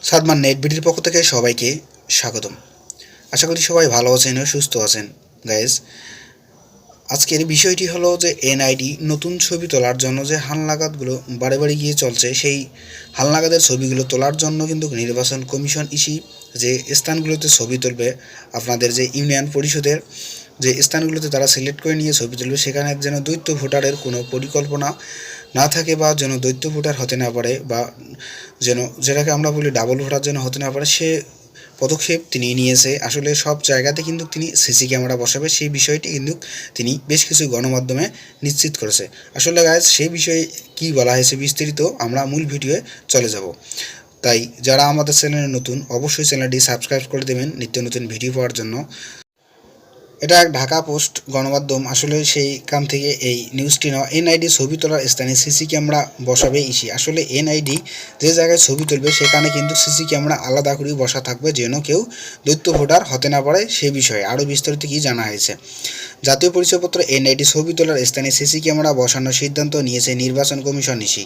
Sadman net বিডির পক্ষ থেকে সবাইকে স্বাগতম। আশা করি সবাই ভালো আছেন ও সুস্থ আছেন। গাইজ, আজকের বিষয়টি হলো যে এনআইডি নতুন ছবি তোলার জন্য যে হালনাগাদগুলো বারে বারে গিয়ে চলছে, সেই হালনাগাদের ছবিগুলো তোলার জন্য কিন্তু নির্বাচন কমিশন যে স্থানগুলোতে ছবি তুলবে, আপনাদের যে ইউনিয়ন পরিষদের যে স্থানগুলোতে তারা সিলেক্ট করে নিয়ে ছবি তুলবে, সেখানে যেন দ্বৈত ভোটারের কোনো পরিকল্পনা না থাকে বা যেন দ্বৈত ভোটার হতে না পারে, বা যেন যেটাকে আমরা বলি ডাবল ভোটার যেন হতে না পারে, সে পদক্ষেপ তিনি নিয়েছে। আসলে সব জায়গাতে কিন্তু তিনি সিসি ক্যামেরা বসাবে, সেই বিষয়টি কিন্তু তিনি বেশ কিছু গণমাধ্যমে নিশ্চিত করেছে। আসলে গাইজ, সেই বিষয়ে কী বলা হয়েছে বিস্তারিত আমরা মূল ভিডিওয়ে চলে যাব। তাই যারা আমাদের চ্যানেলে নতুন, অবশ্যই চ্যানেলটি সাবস্ক্রাইব করে দেবেন নিত্য নতুন ভিডিও পাওয়ার জন্য। এটা এক ঢাকা পোস্ট গণমাধ্যম, আসলে সেইখান থেকে এই নিউজটি নেওয়া। এনআইডি ছবি তোলার স্থানে সিসি ক্যামেরা বসাবে ইসি। আসলে এনআইডি যে জায়গায় ছবি তুলবে সেখানে কিন্তু সিসি ক্যামেরা আলাদা করে বসা থাকবে, যেন কেউ দ্বৈত ভোটার হতে না পারে। সে বিষয়ে আরও বিস্তারিত কি জানা হয়েছে। জাতীয় পরিচয়পত্র এনআইডি ছবি তোলার স্থানে সিসি ক্যামেরা বসানোর সিদ্ধান্ত নিয়েছে নির্বাচন কমিশন ইসি।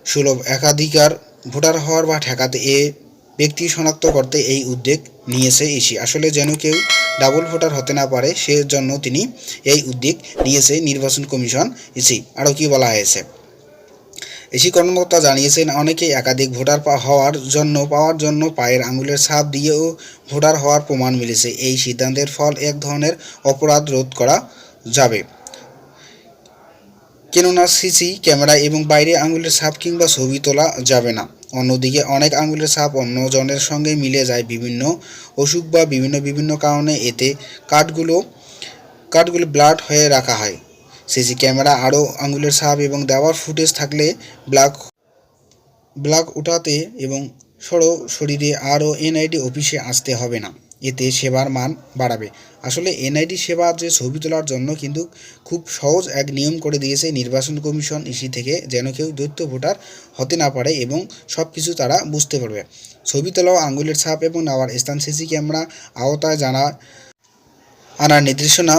সুলভ একাধিকার ভোটার হওয়ার বা ঠেকাতে ব্যক্তি শনাক্ত করতে এই উদ্যোগ নিয়েছে ইসি। আসলে যেন কেউ ডাবল ভোটার হতে না পারে, সেজন্য তিনি এই উদ্যোগ নিয়েছে নির্বাচন কমিশন ইসি। আরও কি বলা হয়েছে, ইসি কর্মকর্তা জানিয়েছেন, অনেকেই একাধিক ভোটার পাওয়ার জন্য পায়ের আঙুলের ছাপ দিয়েও ভোটার হওয়ার প্রমাণ মিলেছে। এই সিদ্ধান্তের ফল এক ধরনের অপরাধ রোধ করা যাবে, কেননা সিসি ক্যামেরা এবং বাইরে আঙুলের ছাপ কিংবা ছবি তোলা যাবে না। অন্যদিকে অনেক আঙুলের ছাপ অন্যজনের সঙ্গে মিলে যায় বিভিন্ন অসুখ বা বিভিন্ন কারণে। এতে কার্ডগুলো ব্লাড হয়ে রাখা হয়। সিসি ক্যামেরা আরও আঙুলের ছাপ এবং দেওয়ার ফুটেজ থাকলে ব্লাক উঠাতে এবং সরাসরি আরও এনআইডি অফিসে আসতে হবে না। এতে সেবার মান বাড়াবে। আসলে এনআইডি সেবা যে ছবি তোলার জন্য কিন্তু খুব সহজ এক নিয়ম করে দিয়েছে নির্বাচন কমিশন ইসি থেকে, যেন কেউ দ্বৈত ভোটার হতে না পারে এবং সব কিছু তারা বুঝতে পারবে। ছবি তোলা, আঙুলের ছাপ এবং নেওয়ার স্থান সিসি ক্যামেরা আওতায় আনার নির্দেশনা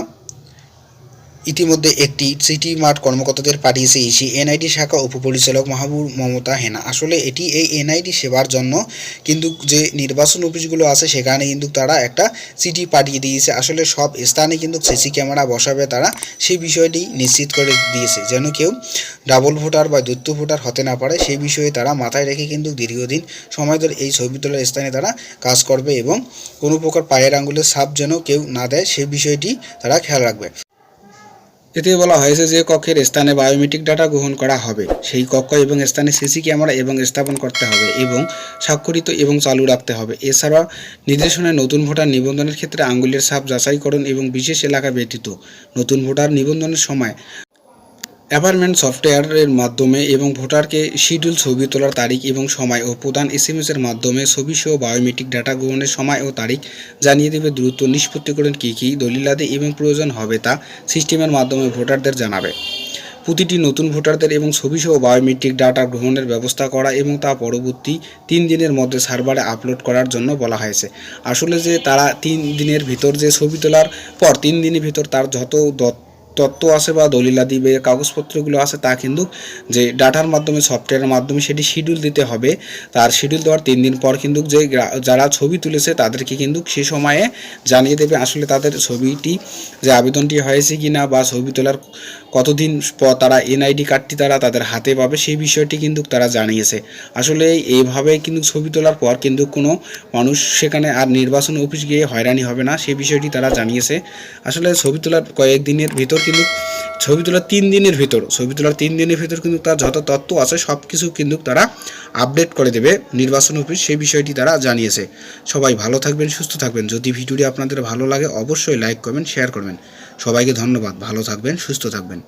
ইতিমধ্যে একটি সিটি মাঠ কর্মকর্তাদের পাঠিয়েছে ইসি। এনআইডি শাখা উপপরিচালক মাহবুব মমতা হেনা। আসলে এই এনআইডি সেবার জন্য কিন্তু যে নির্বাচন অফিসগুলো আছে সেখানে কিন্তু তারা একটা চিঠি পাঠিয়ে দিয়েছে। আসলে সব স্থানে কিন্তু সিসি ক্যামেরা বসাবে তারা, সেই বিষয়টি নিশ্চিত করে দিয়েছে, যেন কেউ ডাবল ভোটার বা দ্বৈত ভোটার হতে না পারে। সেই বিষয়ে তারা মাথায় রেখে কিন্তু দীর্ঘদিন সময় ধরে এই ছবি তোলার স্থানে তারা কাজ করবে এবং কোনো প্রকার পায়ের আঙুলের ছাপ যেন কেউ না দেয়, সেই বিষয়টি তারা খেয়াল রাখবে। এতে বলা হয়েছে যে কক্ষের স্থানে বায়োমেট্রিক ডাটা গ্রহণ করা হবে, সেই কক্ষ এবং স্থানে সিসি ক্যামেরা এবং স্থাপন করতে হবে এবং স্বাক্ষরিত এবং চালু রাখতে হবে। এছাড়া নির্দেশনায় নতুন ভোটার নিবন্ধনের ক্ষেত্রে আঙুলের ছাপ যাচাইকরণ এবং বিশেষ এলাকা ব্যতীত নতুন ভোটার নিবন্ধনের সময় অ্যাপার্টমেন্ট সফটওয়্যারের মাধ্যমে এবং ভোটারকে শিডিউল ছবি তোলার তারিখ এবং সময় ও প্রধান এসএমএসের মাধ্যমে ছবিসহ বায়োমেট্রিক ডাটা গ্রহণের সময় ও তারিখ জানিয়ে দেবে। দ্রুত নিষ্পত্তিকরণ কী দলিলাদি এবং প্রয়োজন হবে তা সিস্টেমের মাধ্যমে ভোটারদের জানাবে। প্রতিটি নতুন ভোটারদের এবং ছবিসহ বায়োমেট্রিক ডাটা গ্রহণের ব্যবস্থা করা এবং তা পরবর্তী 3 দিনের মধ্যে সার্ভারে আপলোড করার জন্য বলা হয়েছে। আসলে যে তারা 3 দিনের ভিতর, যে ছবি তোলার পর 3 দিনের ভিতর তার যত তথ্য আছে বা দলিলাদি বা কাগজপত্রগুলো আছে তা কিন্তু যে ডাটার মাধ্যমে, সফটওয়্যারের মাধ্যমে সেটি শিডিউল দিতে হবে। তার শিডিউল দেওয়ার 3 দিন পর কিন্তু যে যারা ছবি তুলেছে তাদেরকে কিন্তু সে সময়ে জানিয়ে দেবে আসলে তাদের ছবিটি যে আবেদনটি হয়েছে কি না, বা ছবি তোলার কতদিন পর তারা এনআইডি কার্ডটি তাদের হাতে পাবে, সেই বিষয়টি কিন্তু তারা জানিয়েছে। আসলে এইভাবে কিন্তু ছবি তোলার পর কিন্তু কোনো মানুষ সেখানে আর নির্বাচন অফিস গিয়ে হয়রানি হবে না, সেই বিষয়টি তারা জানিয়েছে। আসলে ছবি তোলার কয়েকদিনের ভিতর কিন্তু ছবি তোলার 3 দিনের ভিতর কিন্তু তার যত তথ্য আছে সব কিছু কিন্তু তারা আপডেট করে দেবে নির্বাচন অফিস, সেই বিষয়টি তারা জানিয়েছে। সবাই ভালো থাকবেন, সুস্থ থাকবেন। যদি ভিডিওটি আপনাদের ভালো লাগে অবশ্যই লাইক করবেন, শেয়ার করবেন। সবাইকে ধন্যবাদ। ভালো থাকবেন, সুস্থ থাকবেন।